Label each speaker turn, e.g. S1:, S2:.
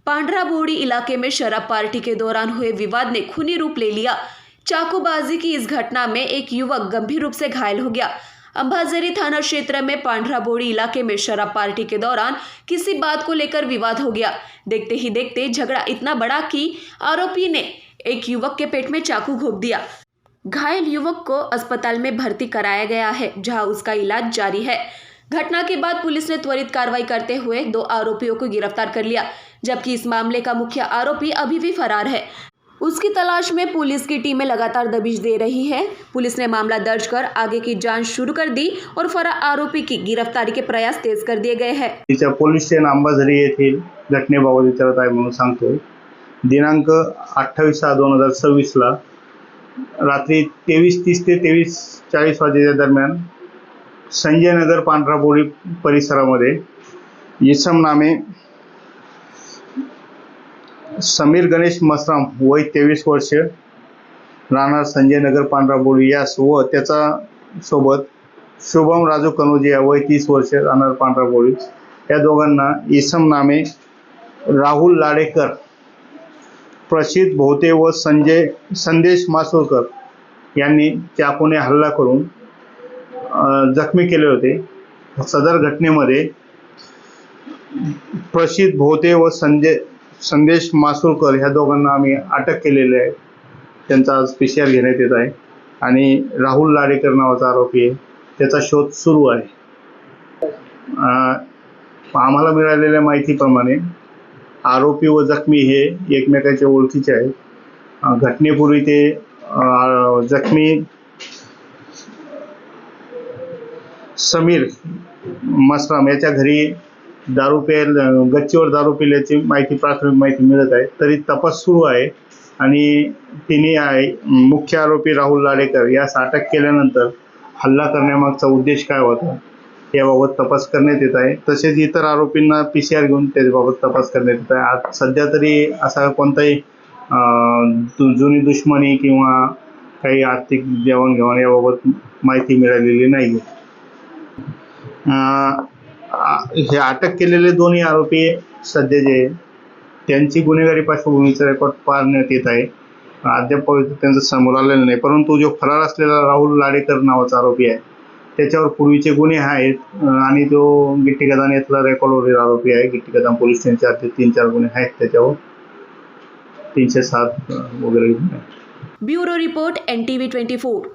S1: पांड्रा बोड़ी इलाके में शराब पार्टी के दौरान हुए विवाद ने खूनी रूप ले लिया। चाकूबाजी की इस घटना में एक युवक गंभीर रूप से घायल हो गया। अंबाझरी थाना क्षेत्र में पांड्रा बोड़ी इलाके में शराब पार्टी के दौरान किसी बात को लेकर विवाद हो गया। देखते ही देखते झगड़ा इतना बड़ा कि आरोपी ने एक युवक के पेट में चाकू घोंप दिया। घायल युवक को अस्पताल में भर्ती कराया गया है, जहां उसका इलाज जारी है। घटना के बाद पुलिस ने त्वरित कार्रवाई करते हुए 2 आरोपियों को गिरफ्तार कर लिया, जबकि इस मामले का मुख्य आरोपी अभी भी फरार है। उसकी तलाश में पुलिस की टीमें लगातार दबिश दे रही है। पुलिस ने मामला दर्ज कर आगे की जांच शुरू कर दी और फरार आरोपी की गिरफ्तारी के प्रयास तेज कर दिए गए हैं।
S2: पोलीस स्टेशन अंबाझरी येथील घटनेबाबत विचारत आहे म्हणून सांगतो। दिनांक 28/6/2026 ला रात्री 23:30 ते 23:40 वाजेच्या दरम्यान संजय नगर पांढरा बोड़ी परिसरामध्ये इसम नामे समीर गणेश मसराम वय 23 वर्ष राहणार संजय नगर पांढरा बोड़ी यास व त्याचा सोबत शुभम राजू कनोजिया वय 30 वर्ष राहणार पांढरा बोड़ी या दोघांना इसम नामे राहुल लाडेकर, प्रसिद्ध भोते व संदेश मासुरकर यांनी चाकूने हल्ला करून जखमी केले होते। सदर घटनेमध्ये प्रसिद्ध भोते व संदेश मासुरकर ह्या दोघांना आम्ही अटक केलेली आहे। त्यांचा आज PCR घेण्यात येत आहे आणि राहुल लाडेकर नावाचा आरोपी आहे, त्याचा शोध सुरू आहे। आम्हाला मिळालेल्या माहितीप्रमाणे आरोपी व जखमी हे एकमेकांच्या ओळखीचे आहेत। घटनेपूर्वी ते जखमी समीर मसराम याच्या घरी गच्चीवर दारू पिल्याची प्राथमिक माहिती मिळत आहे। तरी तपास सुरू आहे आणि तिने मुख्य आरोपी राहुल लाडेकर यास अटक केल्यानंतर हल्ला करण्यामागचा उद्देश काय होता याबाबत तपास करण्यात येत आहे। तसेच इतर आरोपींना PCR घेऊन त्याबाबत तपास करण्यात येत आहे। आज सध्या तरी असा कोणताही जुनी दुश्मनी किंवा काही आर्थिक देवाणघेवाण याबाबत माहिती मिळालेली नाही। हे अटक केलेले दोन्ही आरोपी सध्या जे त्यांची गुन्हेगारी पार्श्वभूमीचा रेकॉर्ड पाहण्यात येत आहे। अद्याप त्यांचं समोर आलेलं नाही, परंतु जो फरार असलेला राहुल लाडेकर नावाचा आरोपी आहे त्याच्यावर पूर्वीचे गुन्हे आहेत आणि तो गिट्टी गदान येथला रेकॉर्डवरील आरोपी आहे। गिट्टी गदान पोलीस स्टेशनचे 3-4 गुन्हे आहेत, त्याच्यावर 307 वगैरे।
S1: Bureau report NTV 24।